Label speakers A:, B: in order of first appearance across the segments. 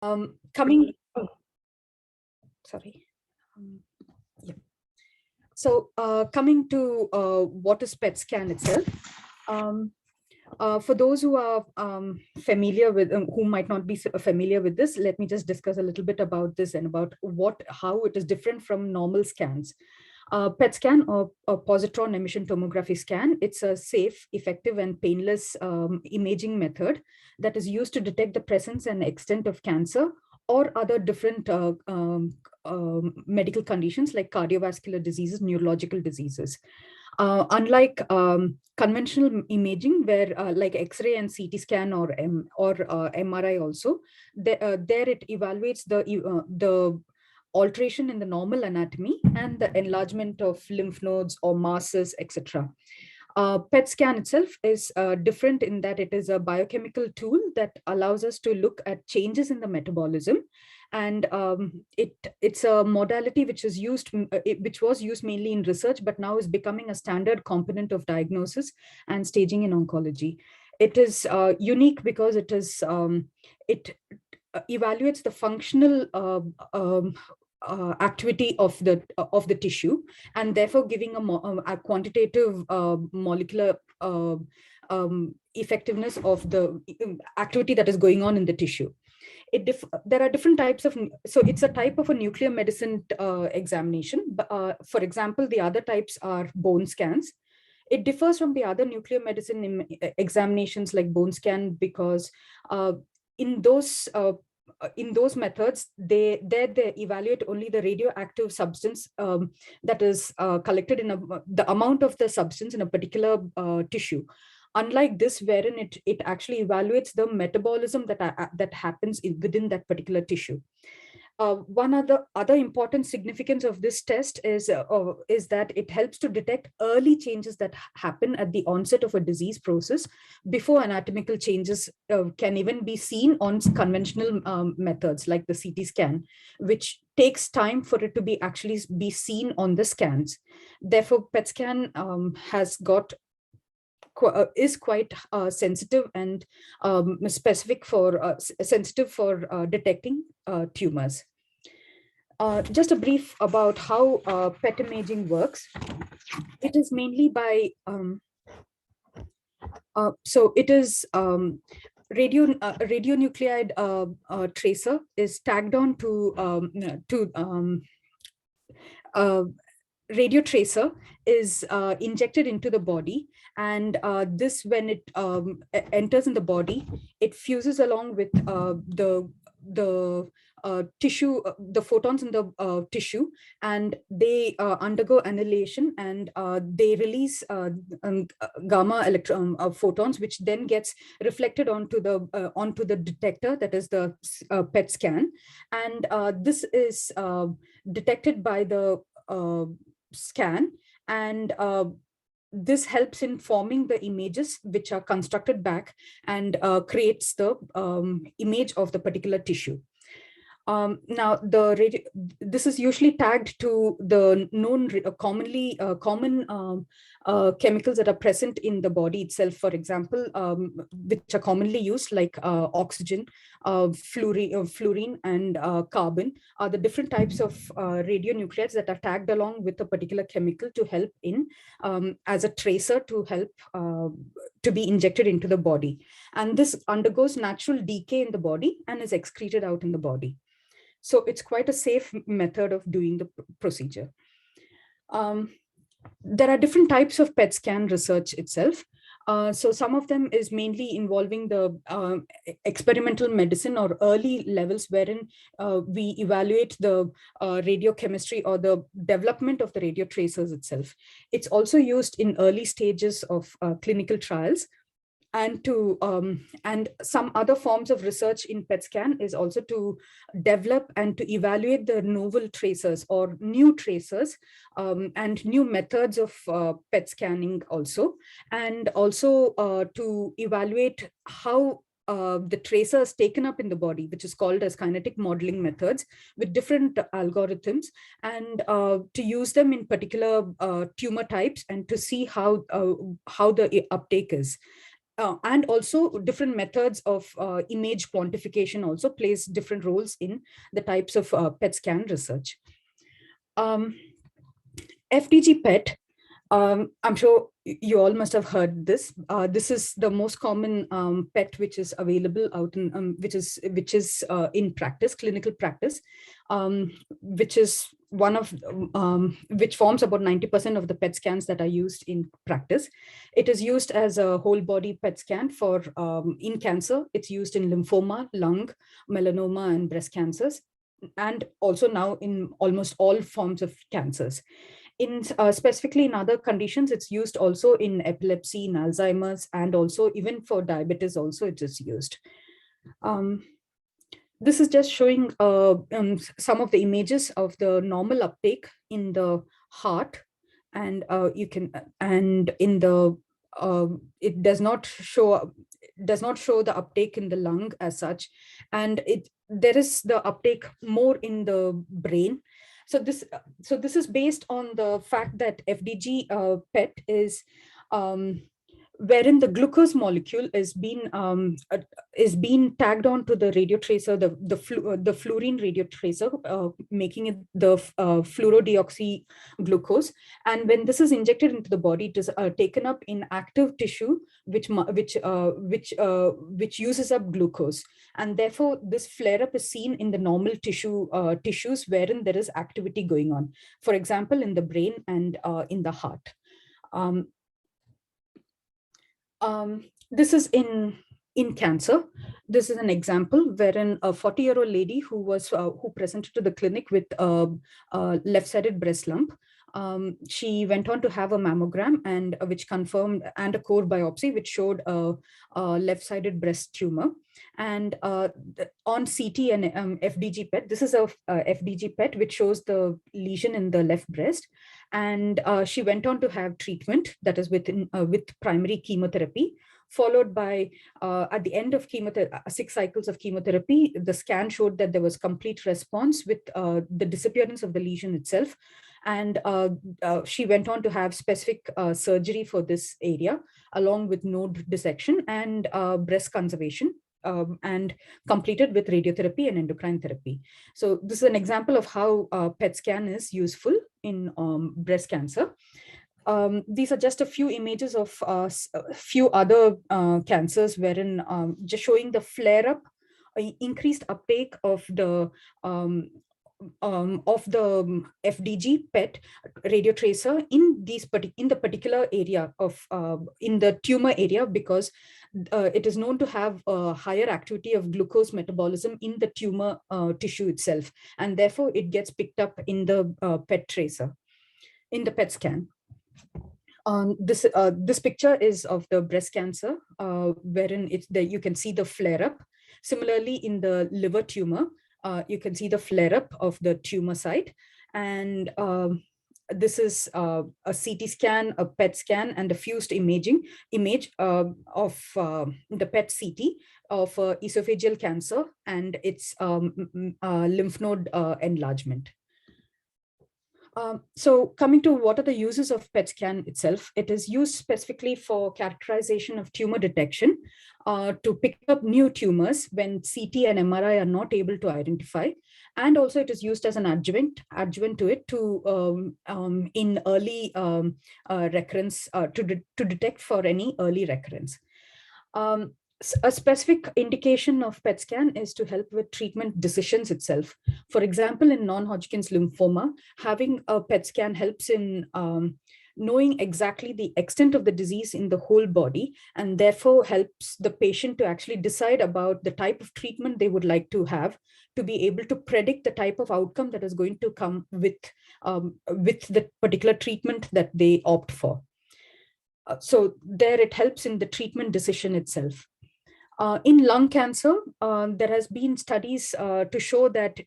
A: Coming, oh, sorry. Yeah. So coming to what is PET scan itself. Um, for those who are familiar with, who might not be familiar with this, let me just discuss a little bit about this and about how it is different from normal scans. PET scan or positron emission tomography scan, it's a safe, effective, and painless imaging method that is used to detect the presence and extent of cancer or other different medical conditions like cardiovascular diseases, neurological diseases. Unlike conventional imaging, where like X-ray and CT scan or MRI also, there it evaluates the alteration in the normal anatomy and the enlargement of lymph nodes or masses, etc. PET scan itself is different in that it is a biochemical tool that allows us to look at changes in the metabolism, and it's a modality which is used, which was used mainly in research, but now is becoming a standard component of diagnosis and staging in oncology. It is unique because it evaluates the functional activity of the tissue, and therefore giving a quantitative molecular effectiveness of the activity that is going on in the tissue. There are different types of, so it's a type of a nuclear medicine examination. For example, the other types are bone scans. It differs from the other nuclear medicine examinations like bone scan because in those methods, they evaluate only the radioactive substance that is collected in the amount of the substance in a particular tissue. Unlike this, wherein it actually evaluates the metabolism that happens within that particular tissue. One other important significance of this test is that it helps to detect early changes that happen at the onset of a disease process before anatomical changes can even be seen on conventional methods like the CT scan, which takes time for it to actually be seen on the scans. Therefore, PET scan is quite sensitive and specific for sensitive for detecting tumors. Just a brief about how PET imaging works. It is mainly by so it is radionuclide tracer is tagged on to radio tracer is injected into the body, and this, when it enters in the body, it fuses along with the tissue, the photons in the tissue, and they undergo annihilation, and they release gamma electron photons, which then gets reflected onto the detector, that is the PET scan, and this is detected by the scan, and this helps in forming the images which are constructed back and creates the image of the particular tissue. Now, this is usually tagged to the known common chemicals that are present in the body itself. For example, which are commonly used, like oxygen, fluorine, and carbon, are the different types of radionuclides that are tagged along with a particular chemical to help in as a tracer to help to be injected into the body. And this undergoes natural decay in the body and is excreted out in the body. So it's quite a safe method of doing the procedure. There are different types of PET scan research itself. So some of them is mainly involving the experimental medicine or early levels, wherein we evaluate the radiochemistry or the development of the radio tracers itself. It's also used in early stages of clinical trials. And some other forms of research in PET scan is also to develop and to evaluate the novel tracers or new tracers and new methods of PET scanning also, and also to evaluate how the tracer is taken up in the body, which is called as kinetic modeling methods with different algorithms, and to use them in particular tumor types and to see how the uptake is. and also different methods of image quantification also plays different roles in the types of PET scan research. FDG PET, I'm sure you all must have heard this. This is the most common PET which is available out in which is in practice, clinical practice, which is one of which forms about 90% of the PET scans that are used in practice. It is used as a whole body PET scan for in cancer. It's used in lymphoma, lung, melanoma, and breast cancers, and also now in almost all forms of cancers. In specifically in other conditions, it's used also in epilepsy, in Alzheimer's, and also even for diabetes also it is used. This is just showing some of the images of the normal uptake in the heart, and you can, and in the it does not show the uptake in the lung as such, and there is the uptake more in the brain. So this is based on the fact that FDG PET is wherein the glucose molecule is being tagged on to the radiotracer, the fluorine radiotracer, making it the fluorodeoxyglucose. And when this is injected into the body, it is taken up in active tissue, which uses up glucose, and therefore this flare up is seen in the normal tissues wherein there is activity going on. For example, in the brain and in the heart. This is in cancer. This is an example wherein a 40-year-old lady who presented to the clinic with a left-sided breast lump. She went on to have a mammogram and which confirmed, and a core biopsy which showed a left-sided breast tumor. And on CT and FDG PET, this is a FDG PET which shows the lesion in the left breast. And she went on to have treatment, that is with primary chemotherapy, followed by at the end of 6 cycles of chemotherapy, the scan showed that there was complete response with the disappearance of the lesion itself. And she went on to have specific surgery for this area, along with node dissection and breast conservation, and completed with radiotherapy and endocrine therapy. So this is an example of how PET scan is useful in breast cancer. These are just a few images of a few other cancers wherein just showing the flare up, increased uptake of the FDG PET radiotracer in the particular area of in the tumor area, because it is known to have a higher activity of glucose metabolism in the tumor tissue itself, and therefore it gets picked up in the PET tracer, in the PET scan. This picture is of the breast cancer, wherein you can see the flare up. Similarly, in the liver tumor, you can see the flare up of the tumor site. And this is a CT scan, a PET scan, and a fused image of the PET CT of esophageal cancer and its lymph node enlargement. So coming to what are the uses of PET scan itself, it is used specifically for characterization of tumor detection, to pick up new tumors when CT and MRI are not able to identify. And also it is used as an adjuvant to it in early recurrence, to detect for any early recurrence. A specific indication of PET scan is to help with treatment decisions itself. For example, in non-Hodgkin's lymphoma, having a PET scan helps in knowing exactly the extent of the disease in the whole body, and therefore helps the patient to actually decide about the type of treatment they would like to have, to be able to predict the type of outcome that is going to come with the particular treatment that they opt for. So there it helps in the treatment decision itself. In lung cancer, there has been studies to show that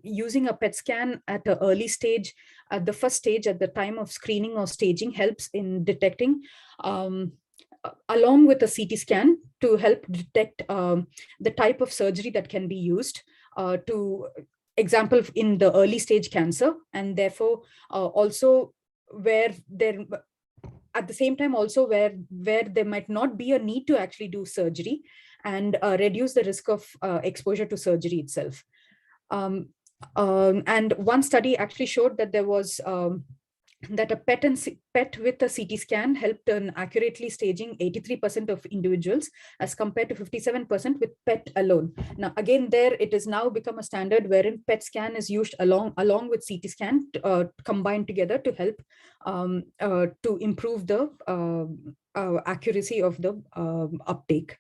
A: using a PET scan at an early stage, at the first stage, at the time of screening or staging, helps in detecting, along with a CT scan, to help detect the type of surgery that can be used to, example, in the early stage cancer, and therefore also where there at the same time also where there might not be a need to actually do surgery, and reduce the risk of exposure to surgery itself. And one study actually showed that there was that a PET with a CT scan helped in accurately staging 83% of individuals as compared to 57% with PET alone. Now, again, there it has now become a standard wherein PET scan is used along with CT scan combined together to help to improve the accuracy of the uptake.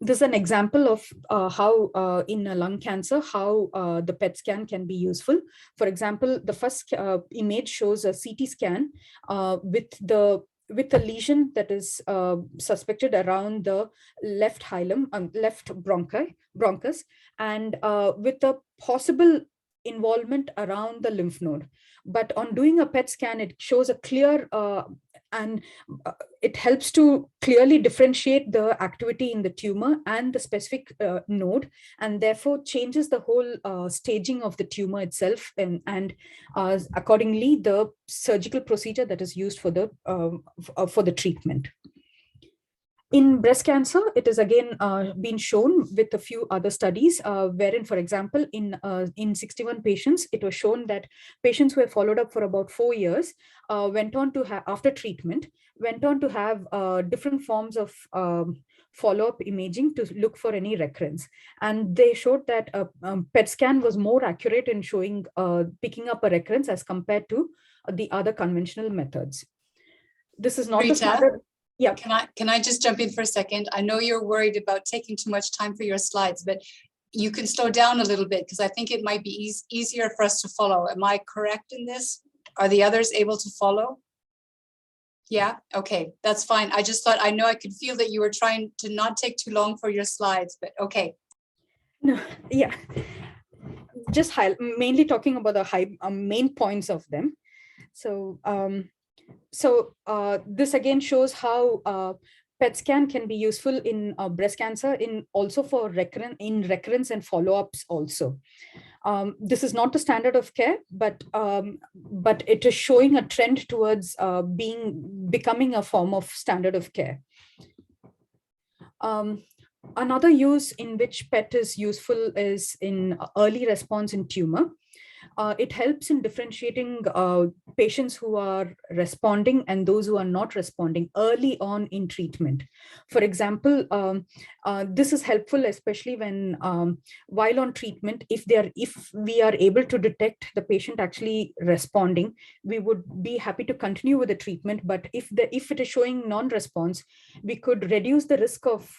A: This is an example of how in lung cancer, how the PET scan can be useful. For example, the first image shows a CT scan with a lesion that is suspected around the left hilum, left bronchus, and with a possible involvement around the lymph node. But on doing a PET scan, it shows a clear and it helps to clearly differentiate the activity in the tumor and the specific node, and therefore changes the whole staging of the tumor itself, and accordingly the surgical procedure that is used for the treatment. In breast cancer, it is again been shown with a few other studies, wherein, for example, in 61 patients, it was shown that patients who were followed up for about 4 years went on to have, after treatment, went on to have different forms of follow-up imaging to look for any recurrence. And they showed that PET scan was more accurate in showing, picking up a recurrence as compared to the other conventional methods. This is not the standard. Yeah.
B: Can I just jump in for a second? I know you're worried about taking too much time for your slides, but you can slow down a little bit because I think it might be easier for us to follow. Am I correct in this? Are the others able to follow? Yeah, okay, that's fine. I just thought, I know I could feel that you were trying to not take too long for your slides, but okay.
A: No, yeah, just mainly talking about the main points of them. So, this again shows how PET scan can be useful in breast cancer, in also for recurrence and follow-ups also. This is not the standard of care, but it is showing a trend towards becoming a form of standard of care. Another use in which PET is useful is in early response in tumor. It helps in differentiating patients who are responding and those who are not responding early on in treatment. For example, this is helpful especially when while on treatment, if we are able to detect the patient actually responding, we would be happy to continue with the treatment. But if it is showing non-response, we could reduce the risk of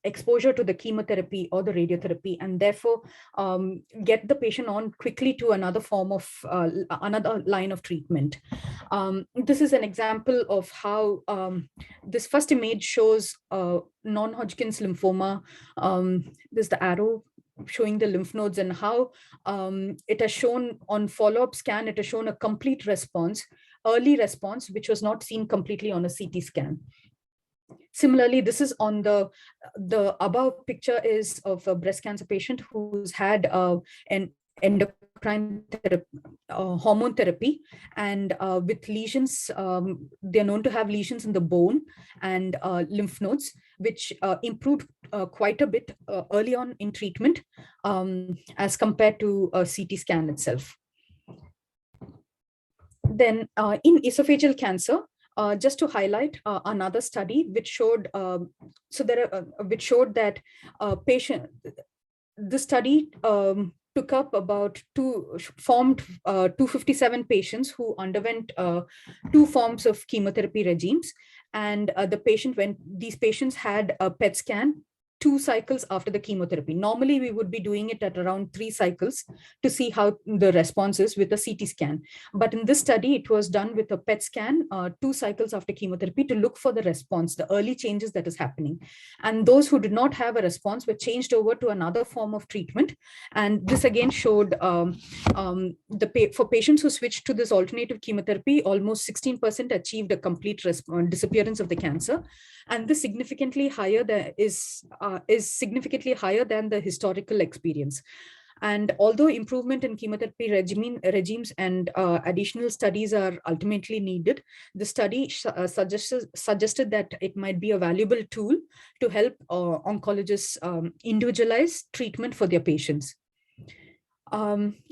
A: exposure to the chemotherapy or the radiotherapy, and therefore get the patient on quickly to another form of another line of treatment. This is an example of how this first image shows non-Hodgkin's lymphoma. There's the arrow showing the lymph nodes, and how it has shown on follow-up scan, it has shown a complete response, early response, which was not seen completely on a CT scan. Similarly, this is on the above picture is of a breast cancer patient who's had an endocrine therapy, hormone therapy, and with lesions, they are known to have lesions in the bone and lymph nodes, which improved quite a bit early on in treatment as compared to a CT scan itself. Then in esophageal cancer, just to highlight another study which showed, which showed that the study took up about 257 patients who underwent 2 forms of chemotherapy regimes, and these patients had a PET scan 2 cycles after the chemotherapy. Normally, we would be doing it at around 3 cycles to see how the response is with a CT scan. But in this study, it was done with a PET scan 2 cycles after chemotherapy to look for the response, the early changes that is happening. And those who did not have a response were changed over to another form of treatment. And this again showed for patients who switched to this alternative chemotherapy, almost 16% achieved a complete disappearance of the cancer. And this significantly higher is significantly higher than the historical experience. And although improvement in chemotherapy regimes and additional studies are ultimately needed, the study suggested that it might be a valuable tool to help oncologists individualize treatment for their patients.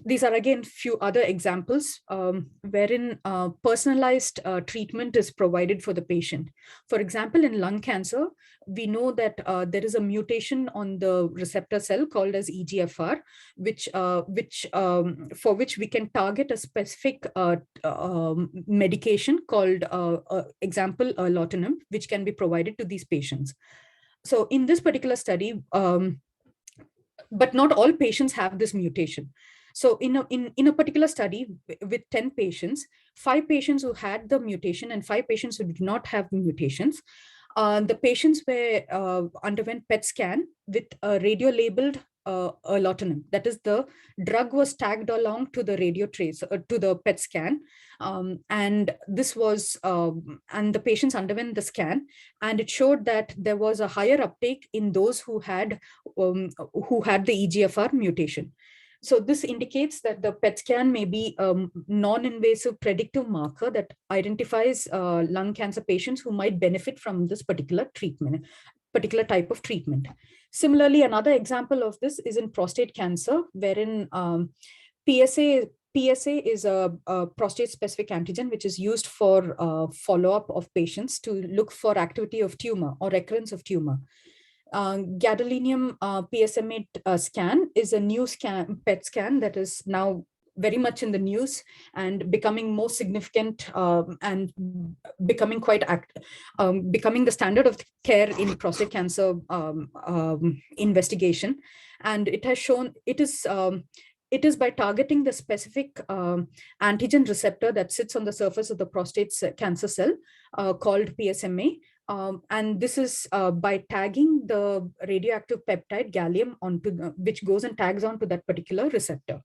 A: These are again few other examples wherein personalized treatment is provided for the patient. For example, in lung cancer, we know that there is a mutation on the receptor cell called as EGFR, for which we can target a specific medication called, example, erlotinib, which can be provided to these patients. So in this particular study, but not all patients have this mutation. So in a particular study with 10 patients, 5 patients who had the mutation and 5 patients who did not have the mutations, the patients underwent PET scan with a radio-labeled erlotinib. That is, the drug was tagged along to the radio trace to the PET scan, and this was and the patients underwent the scan, and it showed that there was a higher uptake in those who had the EGFR mutation. So this indicates that the PET scan may be a non-invasive predictive marker that identifies lung cancer patients who might benefit from this particular type of treatment. Similarly, another example of this is in prostate cancer, wherein PSA is a prostate-specific antigen, which is used for follow-up of patients to look for activity of tumor or recurrence of tumor. Gadolinium PSMA scan is a new PET scan that is now very much in the news and becoming more significant and becoming becoming the standard of care in prostate cancer investigation. And it has shown it is by targeting the specific antigen receptor that sits on the surface of the prostate cancer cell called PSMA. And this is by tagging the radioactive peptide gallium which goes and tags onto that particular receptor.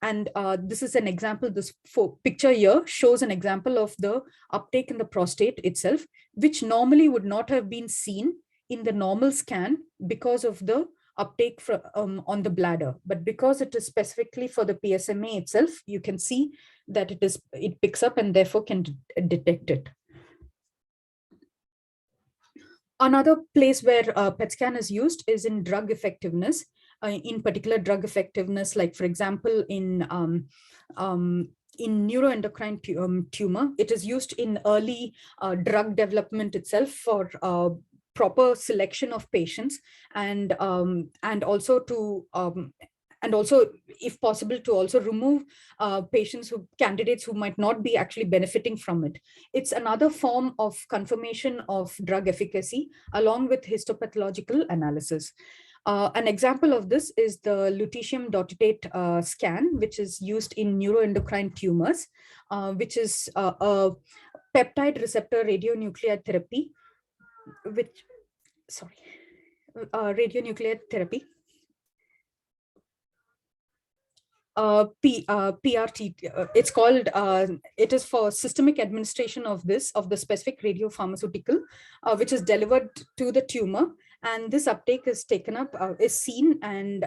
A: And this is an example. This picture here shows an example of the uptake in the prostate itself, which normally would not have been seen in the normal scan because of the uptake on the bladder. But because it is specifically for the PSMA itself, you can see that it picks up and therefore can detect it. Another place where PET scan is used is in drug effectiveness. In particular, drug effectiveness, like for example, in neuroendocrine tumor, it is used in early drug development itself for proper selection of patients, and also to and also, if possible, to also remove candidates who might not be actually benefiting from it. It's another form of confirmation of drug efficacy along with histopathological analysis. An example of this is the lutetium dotatate scan, which is used in neuroendocrine tumors, which is a peptide receptor radionuclide therapy, radionuclide therapy. PRT, it's called, it is for systemic administration of the specific radiopharmaceutical, which is delivered to the tumor. And this uptake is seen, and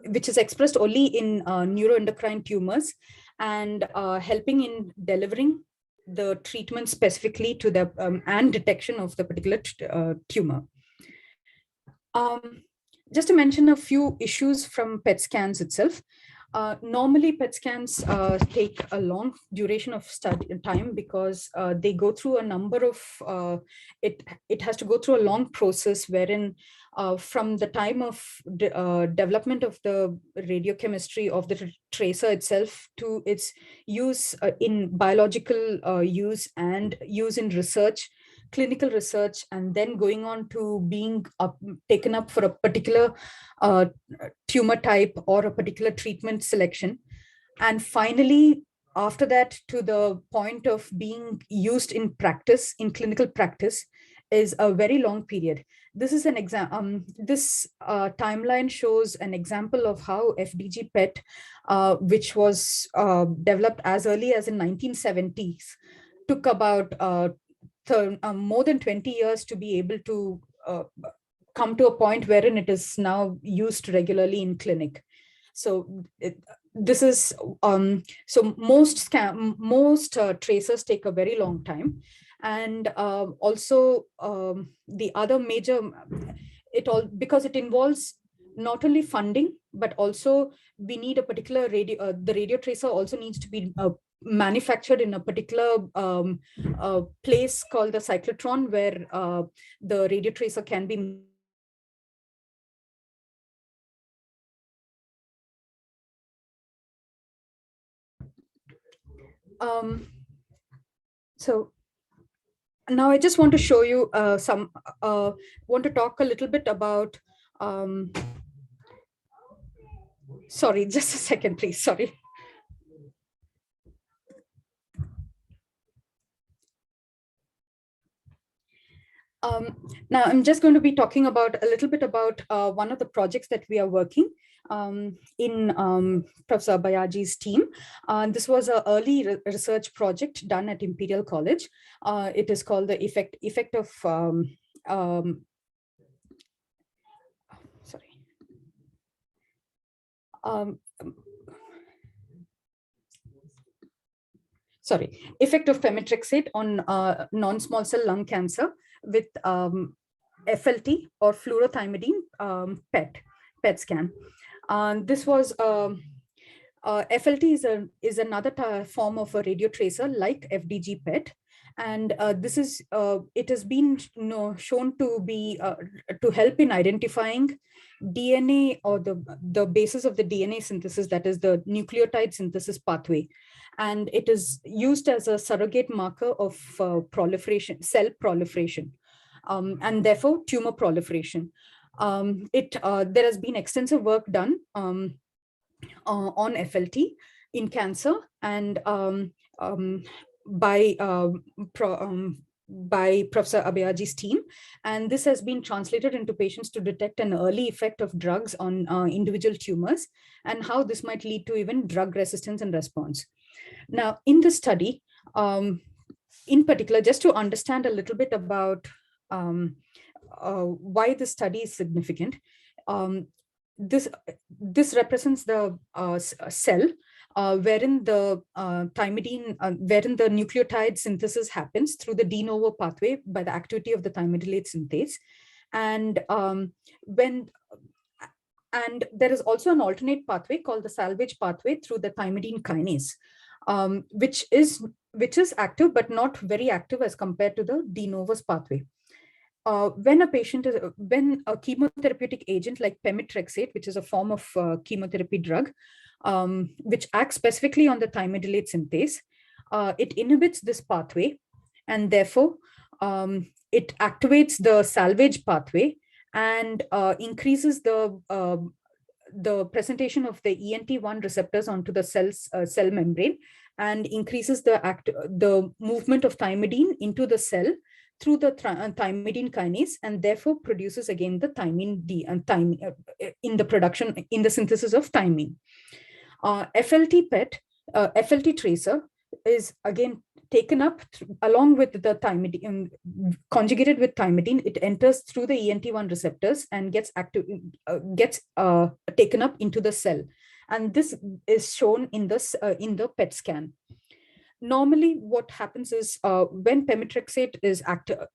A: which is expressed only in neuroendocrine tumors, and helping in delivering the treatment specifically to the and detection of the particular tumor. Just to mention a few issues from PET scans itself. Normally, PET scans take a long duration of time because they go through a number of, it has to go through a long process wherein from the time of development of the radiochemistry of the tracer itself to its use in biological use and use in research, clinical research, and then going on to being taken up for a particular tumor type or a particular treatment selection. And finally, after that, to the point of being used in practice, in clinical practice, is a very long period. This is an example. This timeline shows an example of how FDG PET, which was developed as early as in 1970s, took about more than 20 years to be able to come to a point wherein it is now used regularly in clinic. So this is so most tracers take a very long time, and also the other major because it involves not only funding, but also we need a particular the radio tracer also needs to be manufactured in a particular place called the cyclotron, where the radio tracer can be so now I just want to show you want to talk a little bit about sorry, just a second, please. Sorry. Now I'm just going to be talking about a little bit about one of the projects that we are working in Professor Bayaji's team. This was an early research project done at Imperial College. It is called the effect of sorry. Effect of pemetrexate on non-small cell lung cancer with FLT or fluorothymidine PET scan. This was FLT is another form of a radio tracer like FDG PET, and this is it has been shown to be to help in identifying DNA or the basis of the DNA synthesis, that is the nucleotide synthesis pathway, and it is used as a surrogate marker of proliferation, cell proliferation, and therefore tumor proliferation. There has been extensive work done on FLT in cancer, and by Professor Abayaji's team, and this has been translated into patients to detect an early effect of drugs on individual tumors, and how this might lead to even drug resistance and response. Now, in this study, in particular, just to understand a little bit about why this study is significant, this represents the cell wherein the thymidine, wherein the nucleotide synthesis happens through the de novo pathway by the activity of the thymidylate synthase, and and there is also an alternate pathway called the salvage pathway through the thymidine kinase, which is active but not very active as compared to the de novus pathway. When a chemotherapeutic agent like pemetrexate, which is a form of chemotherapy drug, which acts specifically on the thymidylate synthase, it inhibits this pathway, and therefore it activates the salvage pathway and increases the presentation of the ENT1 receptors onto the cell membrane, and increases the movement of thymidine into the cell through the thymidine kinase, and therefore produces again the thymine in the production, in the synthesis of thymine. FLT PET, FLT tracer is again taken up along with the thymidine, conjugated with thymidine. It enters through the ENT1 receptors and gets taken up into the cell, and this is shown in the PET scan. Normally, what happens is when pemetrexate is active.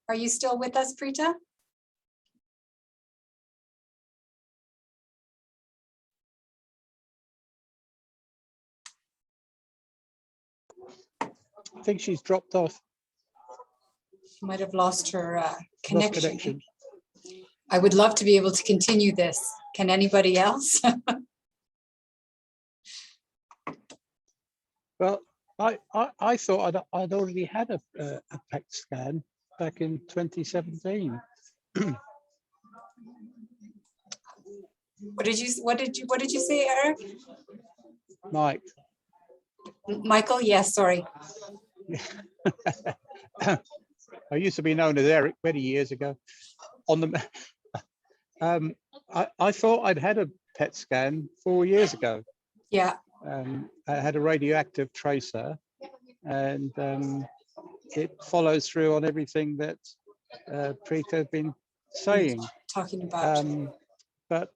B: Are you still with us, Preetha?
C: I think she's dropped off.
B: She might have lost her connection. I would love to be able to continue this. Can anybody else?
C: Well, I thought I'd already had a PET scan back in 2017.
B: What did you say, Eric?
C: Mike.
B: Michael, yes, sorry.
C: I used to be known as Eric many years ago. On the, I thought I'd had a PET scan 4 years ago.
B: Yeah.
C: I had a radioactive tracer, and it follows through on everything that Preetha had been saying.
B: Talking about.
C: But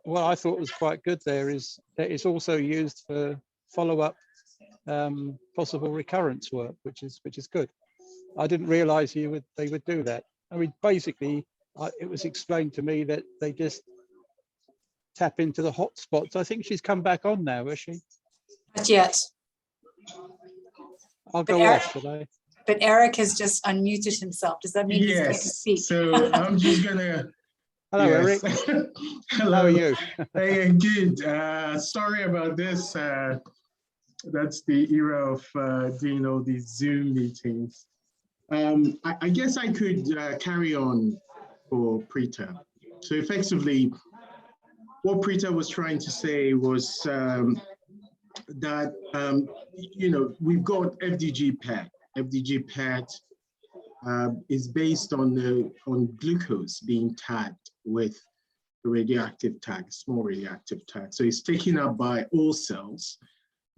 C: what I thought was quite good there is that it's also used for follow-up possible recurrence work, which is good. I didn't realize they would do that. I mean, basically, it was explained to me that they just tap into the hot spots. I think she's come back on now, is she?
B: Not yet.
C: I'll go off today.
B: But Eric has just unmuted himself. Does that mean he's going to speak?
D: So I'm just gonna.
C: Hello,
D: yes.
C: Eric.
D: Hello.
C: How are you?
D: Hey, good. Sorry about this. That's the era of doing all these Zoom meetings. I guess I could carry on for Preetha. So effectively, what Preetha was trying to say was that, we've got FDG PET. FDG PET is based on glucose being tagged with a radioactive tag, small radioactive tag. So it's taken up by all cells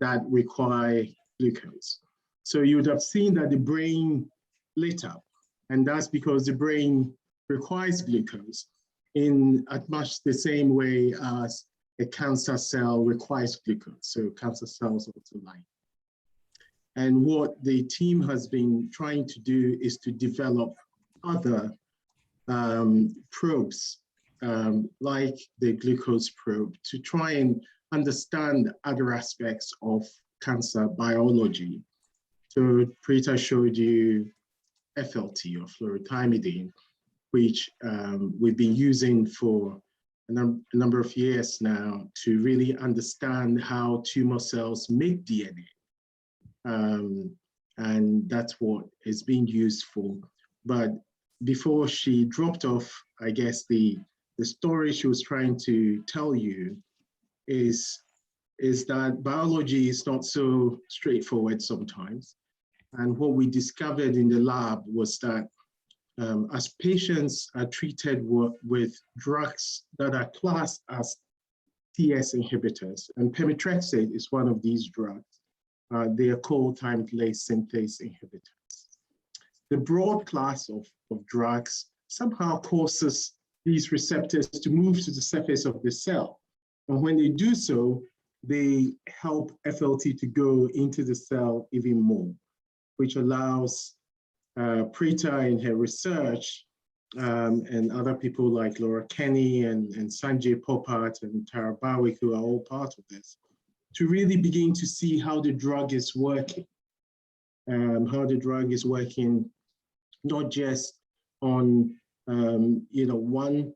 D: that require glucose. So you would have seen that the brain lit up, and that's because the brain requires glucose in much the same way as a cancer cell requires glucose. So cancer cells also light. And what the team has been trying to do is to develop other probes, like the glucose probe, to try and understand other aspects of cancer biology. So Preetha showed you FLT, or fluorothymidine, which we've been using for a number of years now to really understand how tumor cells make DNA. And that's what is being used for. But before she dropped off, I guess the story she was trying to tell you is that biology is not so straightforward sometimes. And what we discovered in the lab was that as patients are treated with drugs that are classed as TS inhibitors, and pemetrexed is one of these drugs, they are called Timelase synthase inhibitors. The broad class of drugs somehow causes these receptors to move to the surface of the cell. And when they do so, they help FLT to go into the cell even more, which allows Preetha in her research and other people like Laura Kenny and Sanjay Popat and Tara Barwick, who are all part of this, to really begin to see how the drug is working, not just on one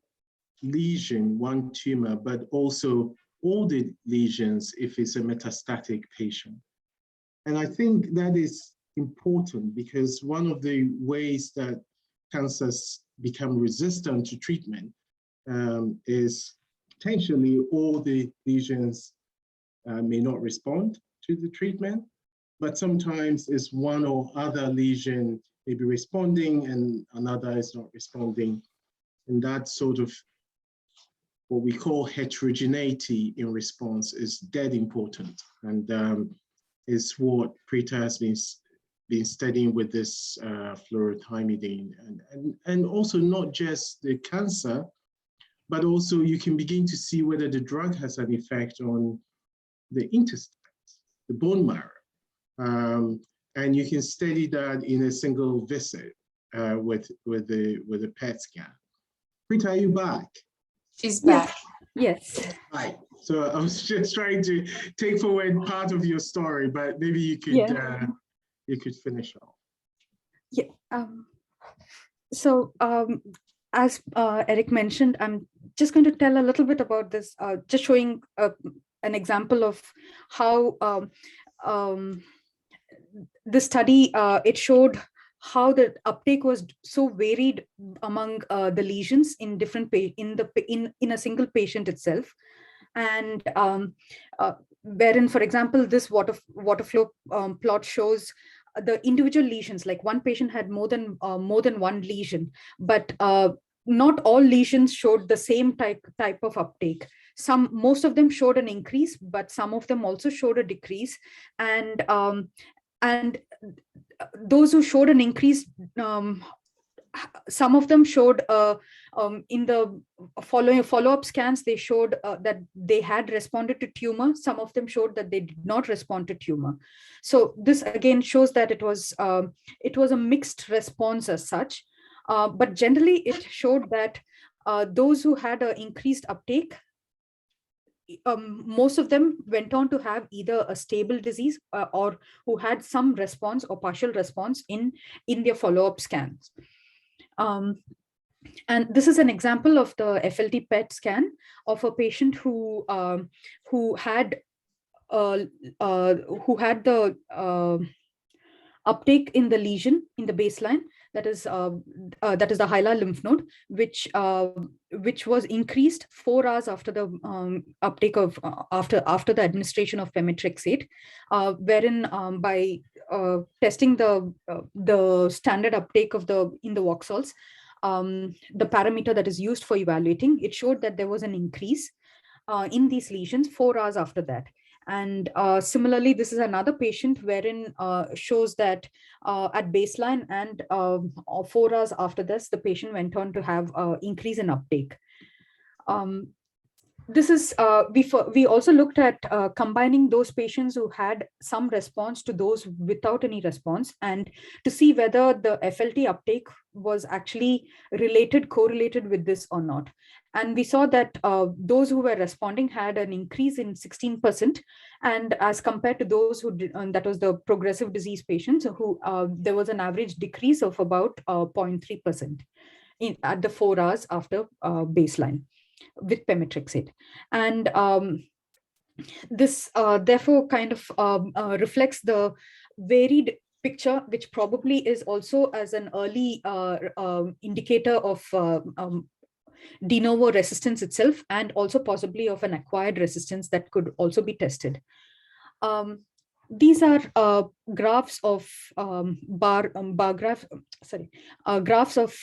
D: lesion, one tumor, but also all the lesions if it's a metastatic patient. And I think that is important because one of the ways that cancers become resistant to treatment is potentially all the lesions may not respond to the treatment, but sometimes it's one or other lesion may be responding and another is not responding. And that sort of what we call heterogeneity in response is dead important. And is what Preetha has been studying with this fluorothymidine. And also not just the cancer, but also you can begin to see whether the drug has an effect on the intestines, the bone marrow. And you can study that in a single visit with the PET scan. Preetha, are you back?
B: She's back.
A: Yes.
D: Right. So I was just trying to take forward part of your story, but maybe you could you could finish off.
A: Yeah. As Eric mentioned, I'm just going to tell a little bit about this, just showing an example of how the study, it showed how the uptake was so varied among the lesions in different in a single patient itself. And wherein, for example, this water flow plot shows the individual lesions. Like one patient had more than one lesion, but not all lesions showed the same type of uptake. Most of them showed an increase, but some of them also showed a decrease. And those who showed an increase, some of them showed in the follow-up scans, they showed that they had responded to tumor. Some of them showed that they did not respond to tumor. So this again shows that it was a mixed response as such. But generally, it showed that those who had an increased uptake, most of them went on to have either a stable disease or who had some response or partial response in their follow-up scans. And this is an example of the FLT PET scan of a patient who had the uptake in the lesion in the baseline, that is the hilar lymph node, which was increased 4 hours after the uptake of after the administration of pemetrexate, wherein by testing the standard uptake of in the voxels, the parameter that is used for evaluating, it showed that there was an increase in these lesions 4 hours after that. And similarly, this is another patient wherein shows that at baseline and 4 hours after this, the patient went on to have increase in uptake. This is we also looked at combining those patients who had some response to those without any response, and to see whether the FLT uptake was actually correlated with this or not. And we saw that those who were responding had an increase in 16%, and as compared to those who did, that was the progressive disease patients, who there was an average decrease of about 0.3% at the 4 hours after baseline with pemetrexate. And this therefore kind of reflects the varied picture, which probably is also as an early indicator of de novo resistance itself, and also possibly of an acquired resistance that could also be tested. These are graphs of graphs of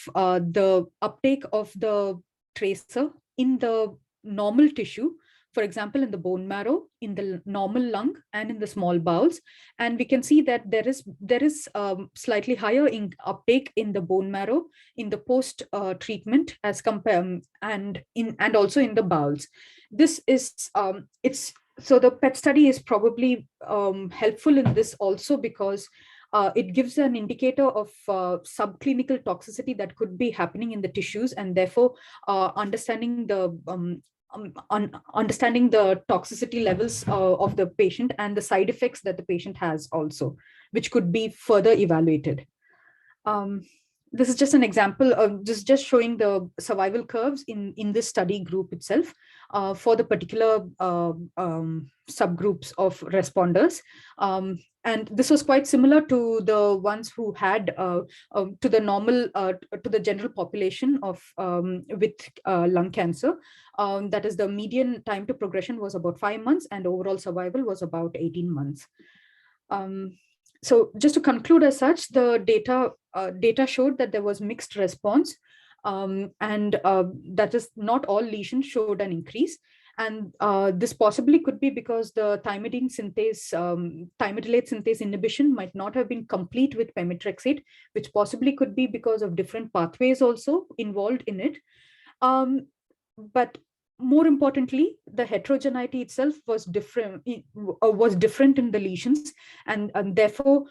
A: the uptake of the tracer in the normal tissue, for example, in the bone marrow, in the normal lung, and in the small bowels. And we can see that there is slightly higher uptake in the bone marrow in the post treatment as compared, and also in the bowels. This is so the PET study is probably helpful in this also, because it gives an indicator of subclinical toxicity that could be happening in the tissues, and therefore understanding the toxicity levels of the patient and the side effects that the patient has also, which could be further evaluated. This is just an example of just showing the survival curves in this study group itself for the particular subgroups of responders. And this was quite similar to the ones who had to the general population of with lung cancer. That is, the median time to progression was about 5 months, and overall survival was about 18 months. So just to conclude as such, the data showed that there was mixed response, and that is, not all lesions showed an increase. And this possibly could be because the thymidine thymidylate synthase inhibition might not have been complete with pemetrexate, which possibly could be because of different pathways also involved in it. But more importantly, the heterogeneity itself was different in the lesions, and therefore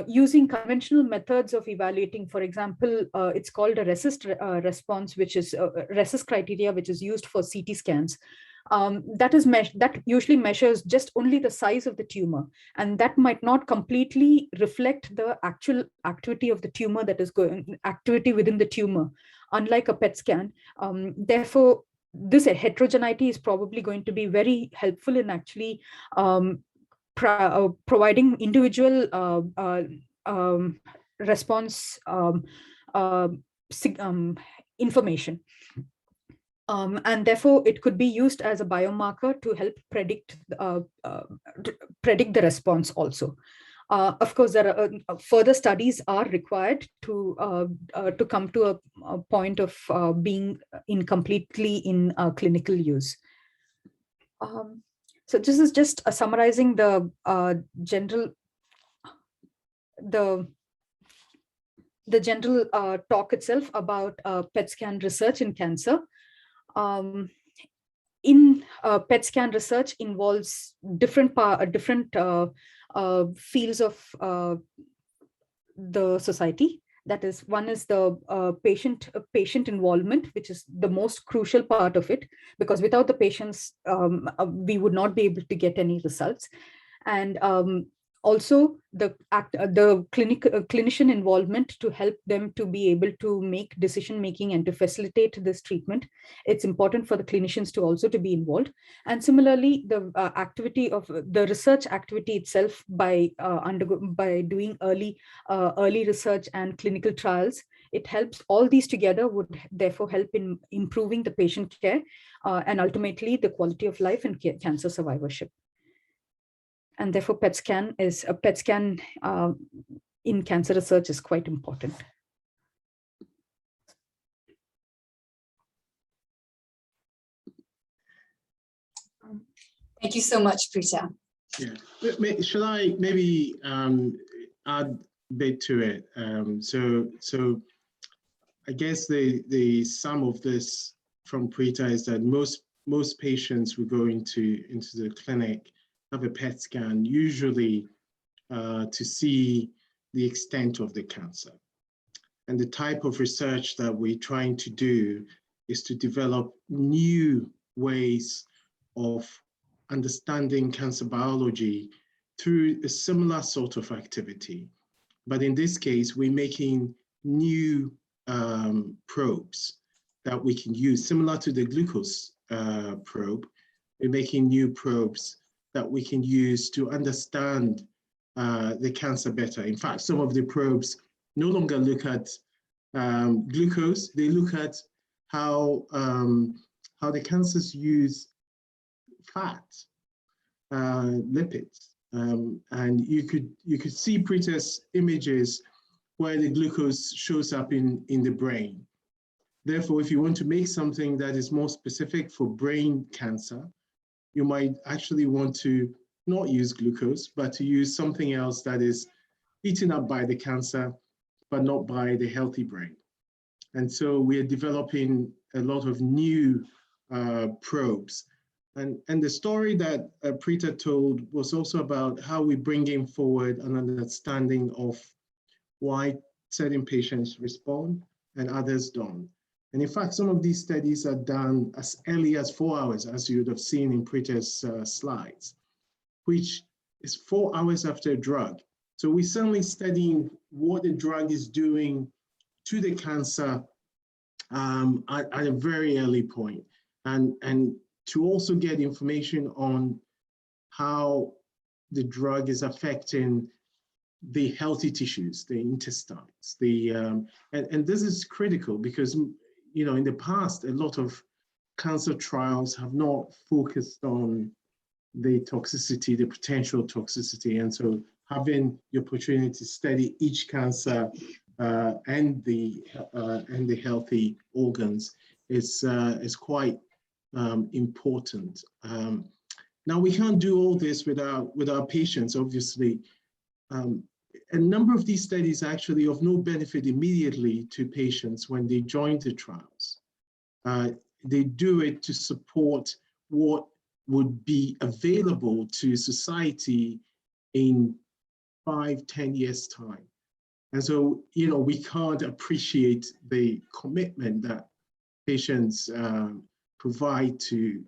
A: using conventional methods of evaluating, for example, it's called a RECIST response, which is RECIST criteria, which is used for CT scans. That usually measures just only the size of the tumor, and that might not completely reflect the actual activity of the tumor, that is activity within the tumor, unlike a PET scan. Therefore, this heterogeneity is probably going to be very helpful in actually providing individual response information. And therefore, it could be used as a biomarker to help predict the response also. Of course, there are further studies are required to come to a point of being completely in clinical use. So this is just summarizing the general talk itself about PET scan research in cancer. PET scan research involves different fields of the society. That is, one is the patient involvement, which is the most crucial part of it, because without the patients, we would not be able to get any results. And also the clinician involvement to help them to be able to make decision making and to facilitate this treatment. It's important for the clinicians to also to be involved. And similarly, the activity of the research activity itself by doing early research and clinical trials, it helps. All these together would therefore help in improving the patient care and ultimately the quality of life and cancer survivorship. And therefore, PET scan in cancer research is quite important.
B: Thank you so much, Preetha.
D: Yeah, should I maybe add a bit to it? So I guess the sum of this from Preetha is that most patients who go into the clinic have a PET scan, usually to see the extent of the cancer. And the type of research that we're trying to do is to develop new ways of understanding cancer biology through a similar sort of activity. But in this case, we're making new probes that we can use, similar to the glucose probe. We're making new probes that we can use to understand the cancer better. In fact, some of the probes no longer look at glucose, they look at how the cancers use fat, lipids. And you could see Preetha's images where the glucose shows up in the brain. Therefore, if you want to make something that is more specific for brain cancer, you might actually want to not use glucose, but to use something else that is eaten up by the cancer, but not by the healthy brain. And so we are developing a lot of new probes. And the story that Preetha told was also about how we bringing forward an understanding of why certain patients respond and others don't. And in fact, some of these studies are done as early as 4 hours, as you would have seen in Preetha's slides, which is 4 hours after a drug. So we're certainly studying what the drug is doing to the cancer at a very early point. And to also get information on how the drug is affecting the healthy tissues, the intestines, and this is critical because, you know, in the past, a lot of cancer trials have not focused on the toxicity, the potential toxicity. And so having the opportunity to study each cancer and the healthy organs is quite important. Now we can't do all this with our patients, obviously. A number of these studies are actually of no benefit immediately to patients when they join the trials. They do it to support what would be available to society in 5-10 years' time. And so, you know, we can't appreciate the commitment that patients provide to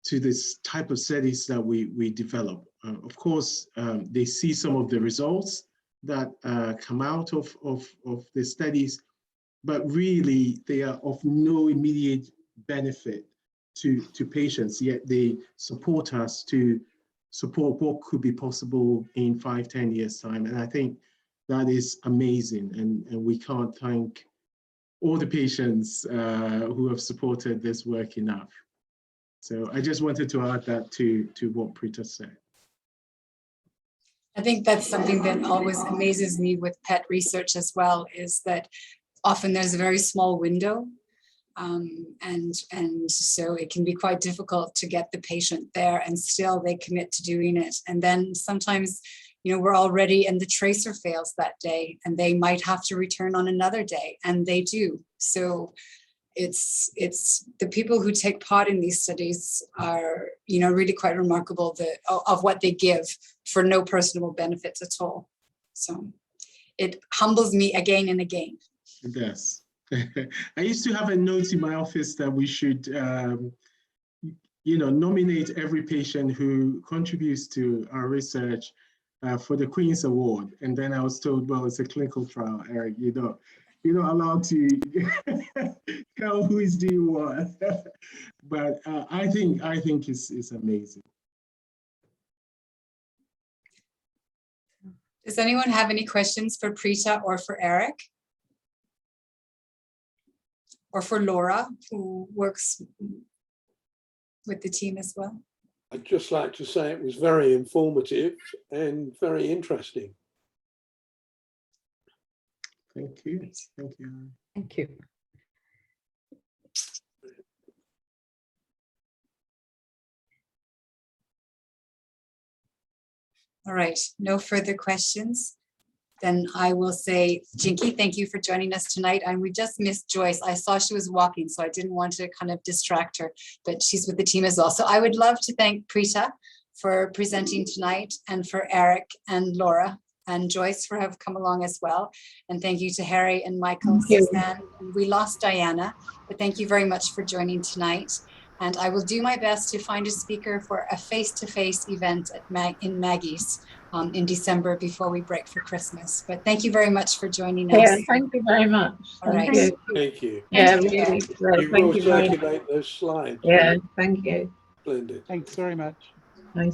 D: this type of studies that we develop. Of course, they see some of the results that come out of the studies, but really they are of no immediate benefit to patients, yet they support us to support what could be possible in 5-10 years' time. And I think that is amazing, and we can't thank all the patients who have supported this work enough. So I just wanted to add that to what Preetha said.
B: I think that's something that always amazes me with PET research as well, is that often there's a very small window. And so it can be quite difficult to get the patient there, and still they commit to doing it. And then sometimes, you know, we're already, and the tracer fails that day, and they might have to return on another day, and they do. So it's the people who take part in these studies are, you know, really quite remarkable of what they give for no personal benefits at all. So it humbles me again and again.
D: It does. I used to have a note in my office that we should, you know, nominate every patient who contributes to our research for the Queen's Award. And then I was told, well, it's a clinical trial, Eric, you're not allowed to tell who is doing what. But I think it's amazing.
B: Does anyone have any questions for Preetha or for Eric? Or for Laura, who works with the team as well?
E: I'd just like to say it was very informative and very interesting.
D: Thank you. Thank you.
A: Thank you.
B: All right, no further questions. Then I will say, Jinky, thank you for joining us tonight. And we just missed Joyce. I saw she was walking, so I didn't want to kind of distract her, but she's with the team as well. So I would love to thank Preetha for presenting tonight, and for Eric and Laura and Joyce for have come along as well. And thank you to Harry and Michael, Suzanne. We lost Diana, but thank you very much for joining tonight. And I will do my best to find a speaker for a face-to-face event at in Maggie's in December before we break for Christmas. But thank you very much for joining us.
F: Yeah, thank you very much.
B: All
F: Thank
B: right.
F: you.
E: Thank you.
F: Yeah, really great.
E: You
F: Thank
E: will
F: you very much.
E: circulate those slides.
F: Yeah, thank you.
E: Splendid.
C: Thanks very much.